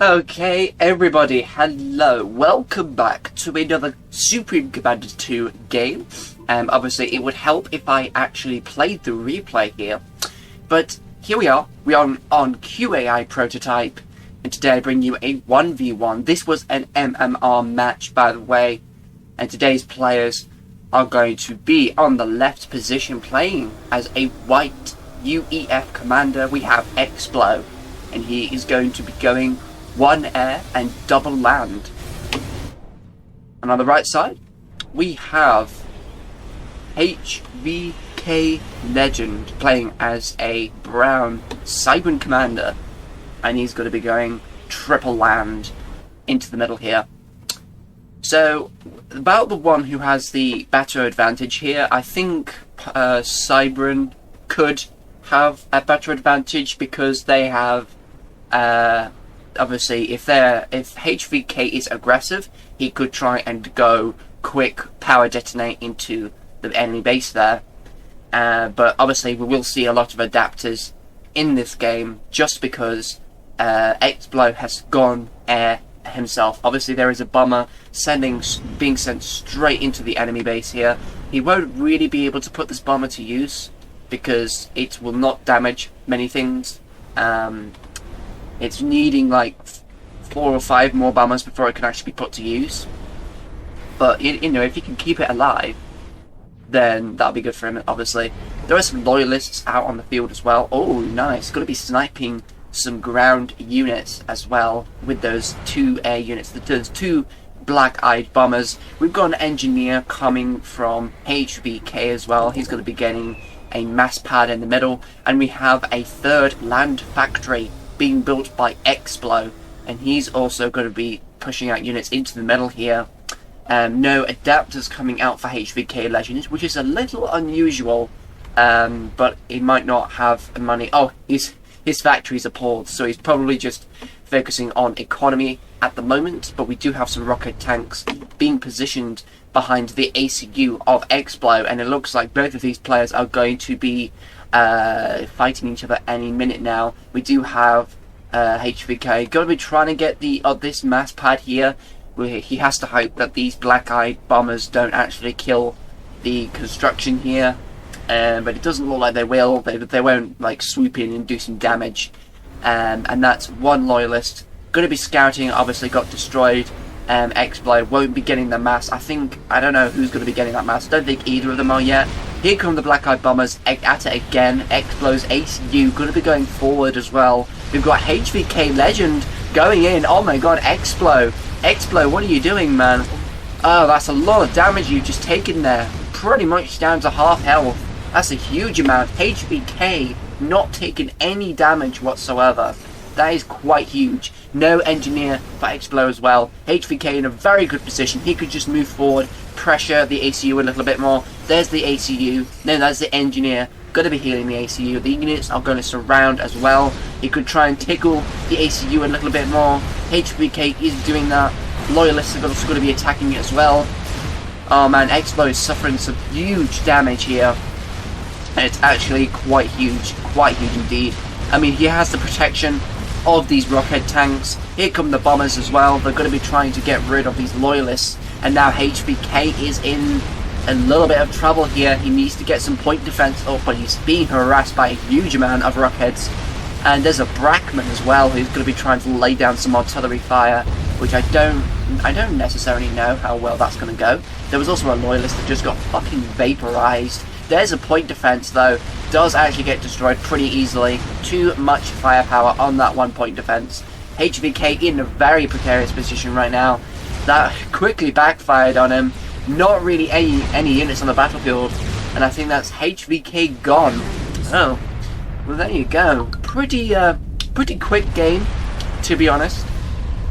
Okay, everybody, hello. Welcome back to another Supreme Commander 2 game. Obviously, it would help if I actually played the replay here. But here we are. We are on QAI prototype. And today I bring you a 1v1. This was an MMR match, by the way. And today's players are going to be on the left position playing as a white UEF commander. We have xplo. And he is going to be going one air and double land. And on the right side, we have HVKLegend playing as a brown Cybran commander. And he's going to be going triple land into the middle here. So, about the one who has the better advantage here, I think Cybran could have a better advantage because they have obviously, if HVK is aggressive, he could try and go quick power detonate into the enemy base there. But obviously, we will see a lot of adapters in this game just because xplo has gone air himself. Obviously, there is a bomber being sent straight into the enemy base here. He won't really be able to put this bomber to use because it will not damage many things. It's needing like 4 or 5 more bombers before it can actually be put to use. But, you know, if he can keep it alive, then that'll be good for him, obviously. There are some loyalists out on the field as well. Oh, nice. Going to be sniping some ground units as well with those 2 air units. Those 2 black-eyed bombers. We've got an engineer coming from HVK as well. He's going to be getting a mass pad in the middle. And we have a 3rd land factory being built by xplo, and he's also going to be pushing out units into the middle here. No adapters coming out for HVKLegend, which is a little unusual, but he might not have the money. Oh, his factories are pulled, so he's probably just focusing on economy at the moment, but we do have some rocket tanks being positioned behind the ACU of xplo, and it looks like both of these players are going to be fighting each other any minute now. We do have HVK going to be trying to get this mass pad here. He has to hope that these black-eyed bombers don't actually kill the construction here, but it doesn't look like they will. They won't like swoop in and do some damage. And that's one loyalist going to be scouting. Obviously got destroyed. xplo won't be getting the mass. I don't know who's going to be getting that mass. I don't think either of them are yet. Here come the black-eyed bombers at it again. xplo's ACU going to be going forward as well. We've got HVKLegend going in. Oh my god, xplo, what are you doing, man? Oh, that's a lot of damage you've just taken there. Pretty much down to half health. That's a huge amount. HVK not taking any damage whatsoever. That is quite huge. No engineer for xplo as well. HVK in a very good position. He could just move forward, pressure the ACU a little bit more. There's the ACU. Then there's the engineer. Going to be healing the ACU. The units are going to surround as well. He could try and tickle the ACU a little bit more. HVK is doing that. Loyalists are also going to be attacking it as well. Oh man, xplo is suffering some huge damage here. And it's actually quite huge indeed. I mean, he has the protection of these rocket tanks. Here come the bombers as well. They're going to be trying to get rid of these loyalists, and now HVK is in a little bit of trouble here. He needs to get some point defense up, but he's being harassed by a huge amount of rockets. And there's a Brackman as well who's going to be trying to lay down some artillery fire, which I don't necessarily know how well that's going to go. There was also a loyalist that just got fucking vaporized. There's a point defense though. Does actually get destroyed pretty easily. Too much firepower on that 1 point defense. HVK in a very precarious position right now. That quickly backfired on him. Not really any units on the battlefield, and I think that's HVK gone. Oh, well there you go. Pretty quick game, to be honest.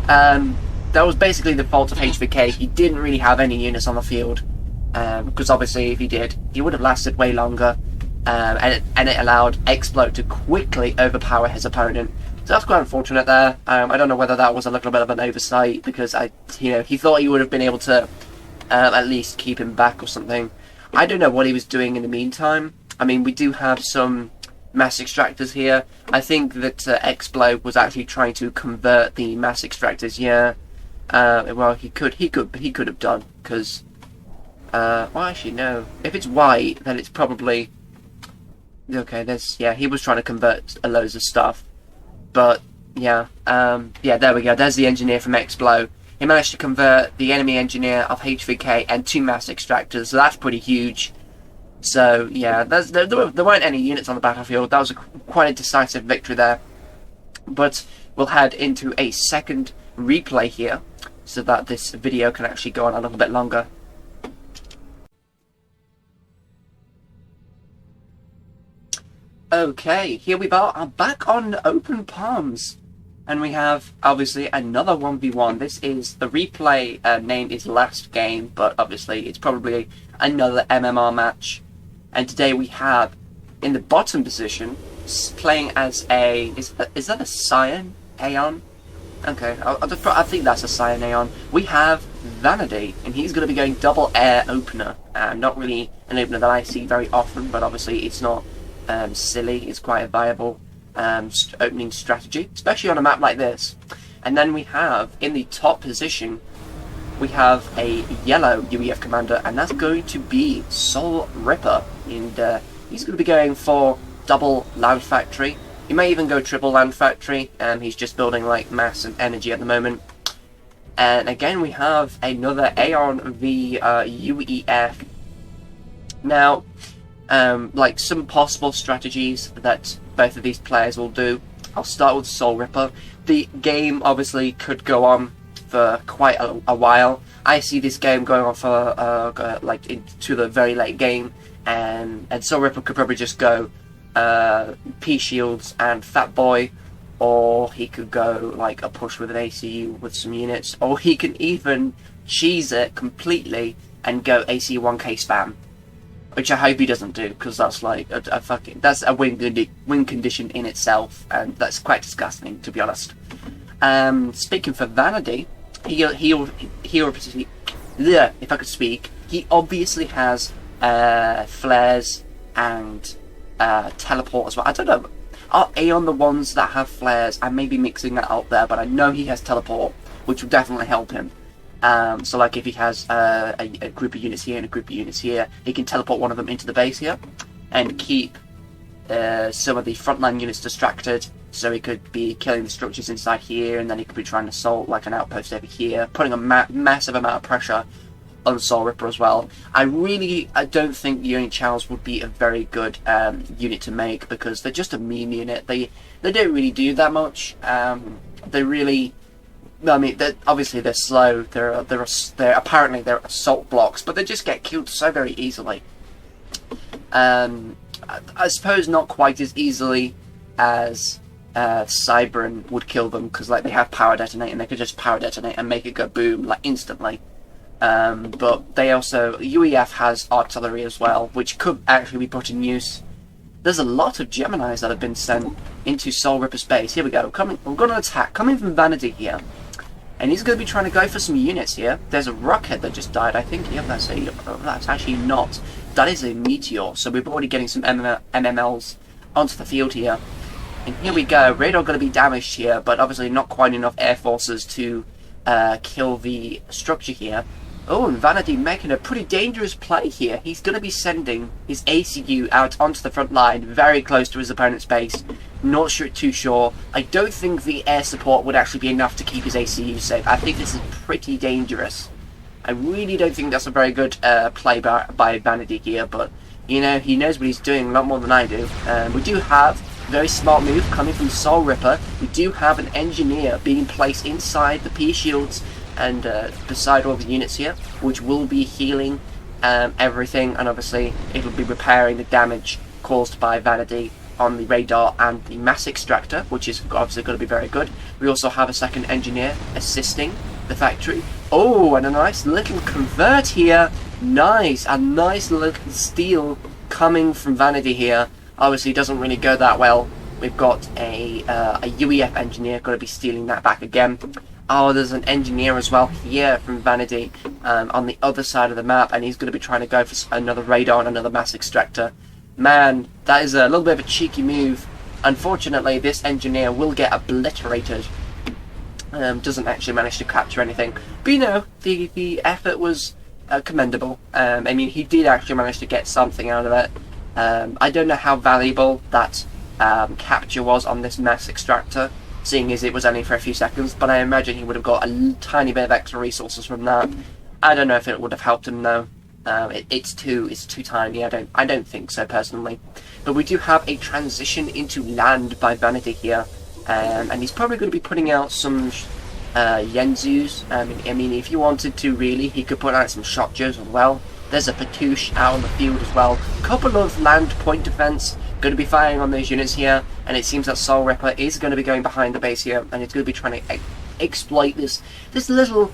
That was basically the fault of HVK. He didn't really have any units on the field, because obviously if he did, he would have lasted way longer. And it allowed xplo to quickly overpower his opponent. So that's quite unfortunate there. I don't know whether that was a little bit of an oversight because he thought he would have been able to at least keep him back or something. I don't know what he was doing in the meantime. I mean, we do have some mass extractors here. I think that xplo was actually trying to convert the mass extractors. Yeah, well, he could have done, because well, actually no. If it's white, then it's probably okay. Yeah, he was trying to convert a loads of stuff, but yeah, yeah, there we go. There's the engineer from xplo. He managed to convert the enemy engineer of HVK and 2 mass extractors, so that's pretty huge. So yeah, there weren't any units on the battlefield. That was quite a decisive victory there. But we'll head into a second replay here, so that this video can actually go on a little bit longer. Okay, here we are back on Open Palms. And we have, obviously, another 1v1. This is, the replay name is Last Game, but obviously it's probably another MMR match. And today we have, in the bottom position, playing as a, is that a Cyan Aeon? Okay, I think that's a Cyan Aeon. We have Vanady, and he's going to be going double air opener. Not really an opener that I see very often, but obviously it's not silly, it's quite a viable opening strategy, especially on a map like this. And then we have, in the top position, we have a yellow UEF commander, and that's going to be SoulRipper, and he's going to be going for double land factory. He may even go triple land factory, and he's just building like mass and energy at the moment. And again, we have another Aeon v UEF. Now, like some possible strategies that both of these players will do. I'll start with SoulRipper. The game obviously could go on for quite a while. I see this game going on for like into the very late game, and SoulRipper could probably just go P Shields and Fat Boy, or he could go like a push with an ACU with some units, or he can even cheese it completely and go ACU 1k spam. Which I hope he doesn't do, because that's like that's a win condition in itself, and that's quite disgusting, to be honest. Speaking for Vanady, if I could speak, he obviously has flares and teleport as well. I don't know, are Aeon the ones that have flares? I may be mixing that up there, but I know he has teleport, which will definitely help him. So like if he has a group of units here and a group of units here, he can teleport one of them into the base here and keep some of the frontline units distracted, so he could be killing the structures inside here, and then he could be trying to assault like an outpost over here, putting a massive amount of pressure on SoulRipper as well. I don't think the Only Channels would be a very good unit to make, because they're just a meme unit. They don't really do that much. They really... I mean, obviously they're slow. They're apparently they're assault blocks, but they just get killed so very easily. I suppose not quite as easily as Cybran would kill them, because like they have power detonate, and they could just power detonate and make it go boom like instantly. But they also, UEF has artillery as well, which could actually be put in use. There's a lot of Geminis that have been sent into SoulRipper's base. Here we go. We're going to attack. Coming from Vanady here. And he's going to be trying to go for some units here. There's a rocket that just died, I think. Yep, that's actually not. That is a meteor. So we're already getting some MMLs onto the field here. And here we go. Radar going to be damaged here, but obviously not quite enough air forces to kill the structure here. Oh, and Vanady making a pretty dangerous play here. He's going to be sending his ACU out onto the front line, very close to his opponent's base. Not too sure. I don't think the air support would actually be enough to keep his ACU safe. I think this is pretty dangerous. I really don't think that's a very good play by Vanady here, but, you know, he knows what he's doing a lot more than I do. We do have a very smart move coming from SoulRipper. We do have an engineer being placed inside the P shields and beside all the units here, which will be healing everything, and obviously it'll be repairing the damage caused by Vanady on the radar and the mass extractor, which is obviously going to be very good. We also have a second engineer assisting the factory. Oh, and a nice little convert here. Nice, a nice little steal coming from Vanady here. Obviously doesn't really go that well. We've got a UEF engineer going to be stealing that back again. Oh, there's an engineer as well here from Vanady on the other side of the map, and he's going to be trying to go for another radar and another mass extractor. Man, that is a little bit of a cheeky move. Unfortunately, this engineer will get obliterated. Doesn't actually manage to capture anything. But you know, the effort was commendable. I mean, he did actually manage to get something out of it. I don't know how valuable that capture was on this mass extractor, seeing as it was only for a few seconds, but I imagine he would have got a tiny bit of extra resources from that. I don't know if it would have helped him though. It's too tiny. I don't think so personally. But we do have a transition into land by Vanady here, and he's probably going to be putting out some Yenzus. I mean, if you wanted to really, he could put out some Shotjos as well. There's a Patouche out on the field as well. Couple of land point defense. Going to be firing on those units here, and it seems that SoulRipper is going to be going behind the base here, and it's going to be trying to exploit this little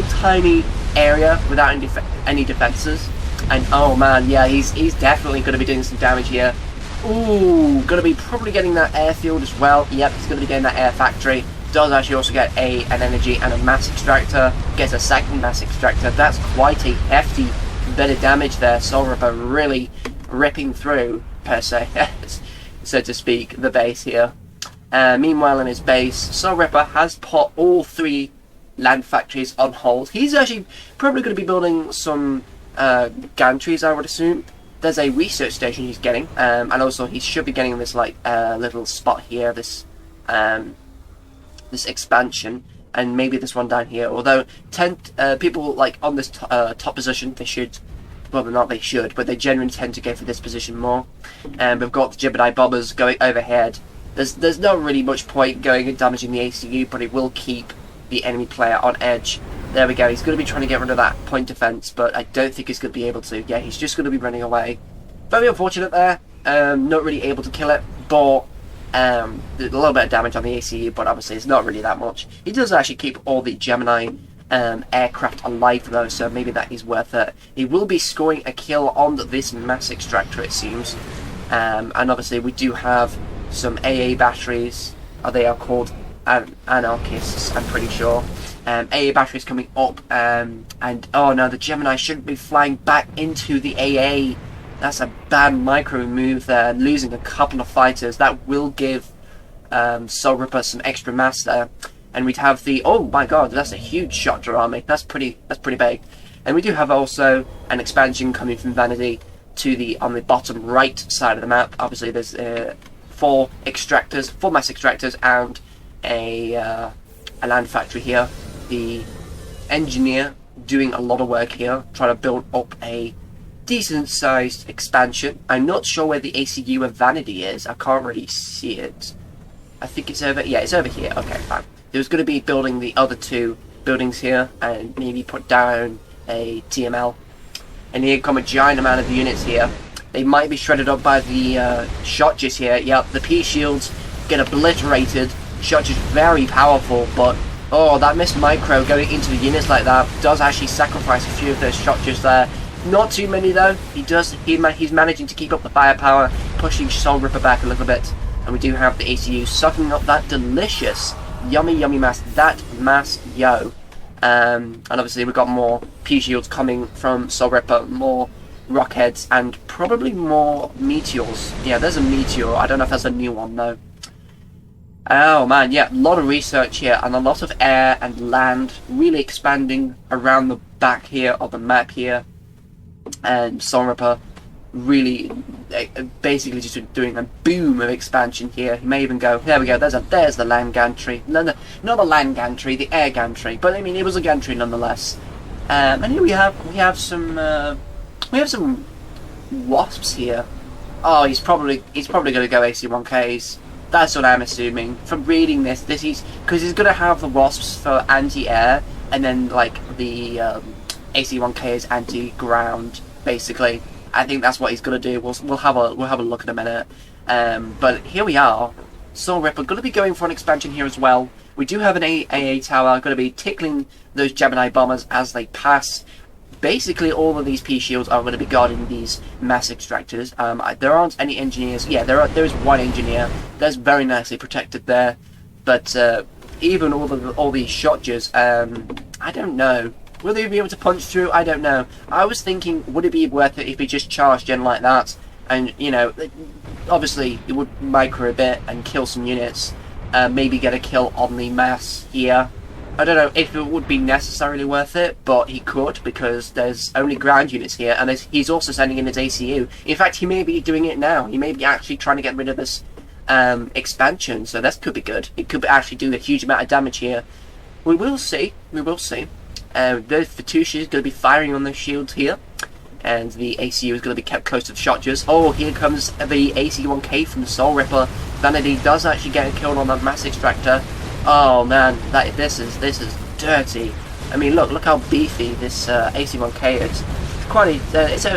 tiny area without any defenses. And oh man, yeah, he's definitely going to be doing some damage here. Ooh, going to be probably getting that airfield as well. Yep, he's going to be getting that air factory. Does actually also get an energy and a mass extractor. Gets a second mass extractor. That's quite a hefty bit of damage there. SoulRipper really ripping through, per se, so to speak, the base here. Meanwhile, in his base, SoulRipper has put all 3 land factories on hold. He's actually probably going to be building some gantries, I would assume. There's a research station he's getting, and also he should be getting this like little spot here, this expansion, and maybe this one down here. Although people like on this top position, they should. Well, not they should, but they generally tend to go for this position more. And we've got the Gemini bombers going overhead. There's not really much point going and damaging the ACU, but it will keep the enemy player on edge. There we go. He's going to be trying to get rid of that point defense, but I don't think he's going to be able to. Yeah, he's just going to be running away. Very unfortunate there. Not really able to kill it, but a little bit of damage on the ACU, but obviously it's not really that much. He does actually keep all the Gemini aircraft alive though, so maybe that is worth it. He will be scoring a kill on this mass extractor, it seems. And obviously we do have some AA batteries. They are called anarchists, I'm pretty sure. AA batteries coming up, and oh no, the Gemini shouldn't be flying back into the AA. That's a bad micro move there, losing a couple of fighters. That will give SoulRipper some extra mass there. And we'd have the, oh my god, that's a huge Shotja army. That's pretty big. And we do have also an expansion coming from Vanady to on the bottom right side of the map. Obviously there's 4 extractors, 4 mass extractors, and a land factory here. The engineer doing a lot of work here, trying to build up a decent sized expansion. I'm not sure where the ACU of Vanady is. I can't really see it. I think it's over, yeah, it's over here. Okay, fine. He was going to be building the other 2 buildings here, and maybe put down a TML. And here come a giant amount of units here. They might be shredded up by the Shotjas here. Yep, the P shields get obliterated. Shotja's very powerful, but oh, that missed micro going into the units like that does actually sacrifice a few of those Shotjas there. Not too many though. He's managing to keep up the firepower, pushing SoulRipper back a little bit. And we do have the ACU sucking up that delicious, yummy mass, that mass yo. And obviously we've got more P shields coming from SoulRipper, more rockheads, and probably more meteors. Yeah, there's a meteor. I don't know if that's a new one though. Oh man, yeah, a lot of research here, and a lot of air and land really expanding around the back here of the map here. And SoulRipper really basically just doing a boom of expansion here. He may even go, there we go, there's the land gantry. No, not the land gantry, the air gantry, but I mean it was a gantry nonetheless. And here we have some wasps here. Oh, he's probably going to go AC1Ks. That's what I'm assuming from reading this. He's because he's going to have the wasps for anti-air, and then like the AC1K is anti-ground, basically. I think that's what he's going to do. We'll have a look in a minute. But here we are. SoulRipper going to be going for an expansion here as well. We do have an AA tower going to be tickling those Gemini bombers as they pass. Basically, all of these P shields are going to be guarding these mass extractors. There aren't any engineers. Yeah, there is one engineer. That's very nicely protected there. But even all these Shotjas, I don't know. Will they be able to punch through? I don't know. I was thinking, would it be worth it if he just charged in like that? and you know, obviously it would micro a bit and kill some units, maybe get a kill on the mass here. I don't know if it would be necessarily worth it, but he could, because there's only ground units here, and he's also sending in his ACU. In fact, he may be doing it now. He may be actually trying to get rid of this expansion, so that could be good. It could actually do a huge amount of damage here. We will see. We will see. The Fatushi is going to be firing on those shields here, and the ACU is going to be kept close to the shotguns. Oh, here comes the AC-1K from the SoulRipper. Vanady does actually get a kill on that mass extractor. Oh man, this is dirty. I mean, look how beefy this AC-1K is.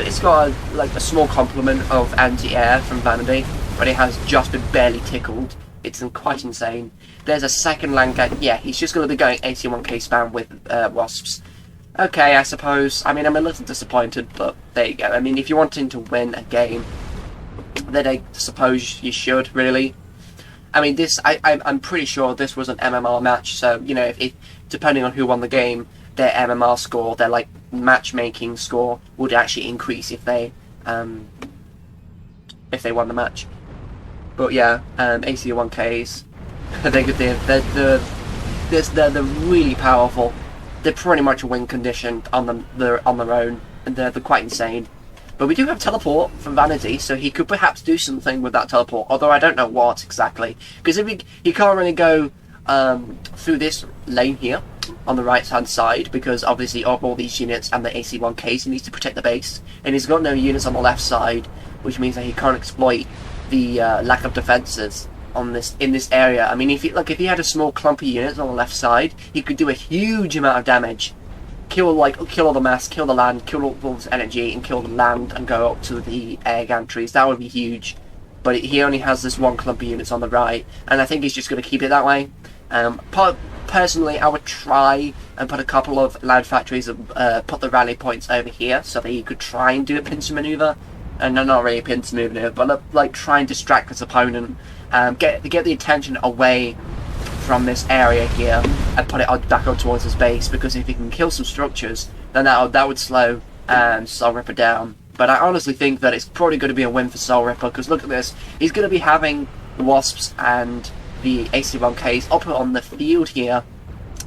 It's got like a small complement of anti-air from Vanady, but it has just been barely tickled. It's quite insane. There's a second Lanka. Yeah, he's just going to be going AC-1K spam with wasps. Okay, I suppose. I mean, I'm a little disappointed, but there you go. I mean, if you're wanting to win a game, then I suppose you should, really. I mean, I'm pretty sure this was an MMR match, so, you know, if depending on who won the game, their MMR score, their, like, matchmaking score would actually increase if they won the match. But yeah, AC-1Ks, they're really powerful. They're pretty much a win condition on their own, and they're quite insane. But we do have teleport from Vanady, so he could perhaps do something with that teleport, although I don't know what exactly. Because if he can't really go through this lane here on the right-hand side, because obviously of all these units and the AC-1Ks, he needs to protect the base, and he's got no units on the left side, which means that he can't exploit the lack of defenses in this area. I mean, if he had a small clump of units on the left side, he could do a huge amount of damage. Kill all the mass, kill the land, kill all this energy, and kill the land, and go up to the air gantries. That would be huge. But he only has this one clump of units on the right, and I think he's just going to keep it that way. Personally, I would try and put a couple of land factories and put the rally points over here, so that he could try and do a pincer maneuver. And not really a pincer maneuver, but like try and distract his opponent, get the attention away from this area here and put it back up towards his base, because if he can kill some structures, then that would slow SoulRipper down. But I honestly think that it's probably going to be a win for SoulRipper, because look at this, he's going to be having wasps and the AC-1Ks up on the field here,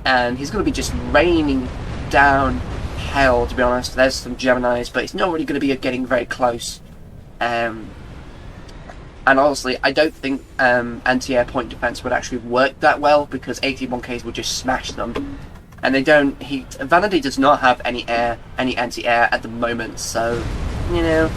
and he's going to be just raining down hell, to be honest. There's some Geminis, but it's not really going to be getting very close. And honestly, I don't think anti-air point defense would actually work that well, because AC-1Ks will just smash them. And they don't. Vanady does not have any anti-air at the moment, so you know,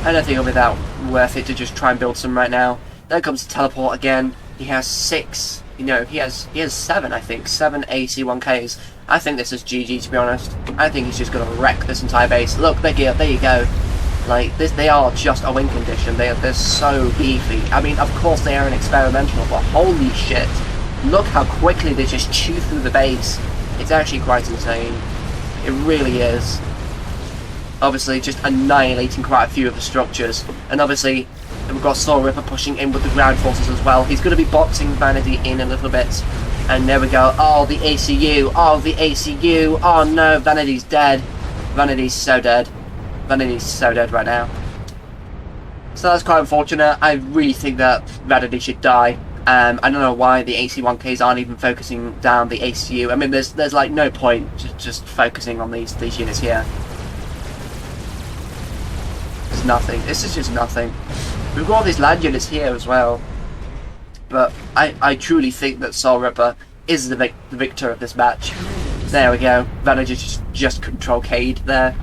I don't think it'll be that worth it to just try and build some right now. There comes the teleport again. He has 6. You know, he has 7. I think 7 AC-1Ks. I think this is GG, to be honest. I think he's just gonna wreck this entire base. Look, there you go. Like, they are just a win condition. They're so beefy. I mean, of course they are an experimental, but holy shit. Look how quickly they just chew through the base. It's actually quite insane. It really is. Obviously, just annihilating quite a few of the structures. And obviously, we've got SoulRipper pushing in with the ground forces as well. He's going to be boxing Vanady in a little bit. And there we go. Oh, the ACU. Oh, the ACU. Oh no, Vanady's dead. Vanady's so dead. Vanady's so dead right now. So that's quite unfortunate. I really think that Vanady should die. I don't know why the AC-1Ks aren't even focusing down the ACU. I mean, there's like no point just focusing on these units here. It's nothing. This is just nothing. We've got all these land units here as well. But I truly think that SoulRipper is the victor of this match. There we go. Vanady just control Cade there.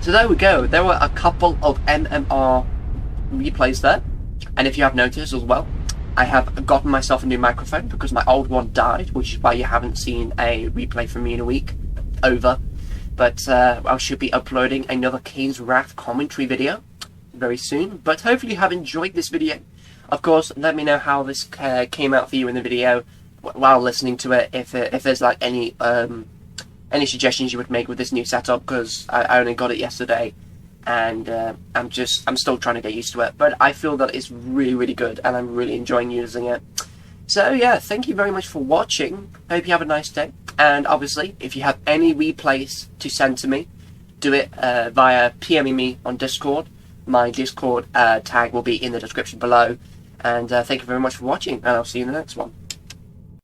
So there we go. There were a couple of MMR replays there. And if you have noticed as well, I have gotten myself a new microphone because my old one died, which is why you haven't seen a replay from me in a week. Over. But I should be uploading another Kane's Wrath commentary video very soon. But hopefully you have enjoyed this video. Of course, let me know how this came out for you in the video while listening to it. If there's like any suggestions you would make with this new setup, because I only got it yesterday, and I'm still trying to get used to it. But I feel that it's really, really good, and I'm really enjoying using it. So yeah, thank you very much for watching. Hope you have a nice day. And obviously, if you have any replays to send to me, do it via PMing me on Discord, my Discord tag will be in the description below. And thank you very much for watching, and I'll see you in the next one.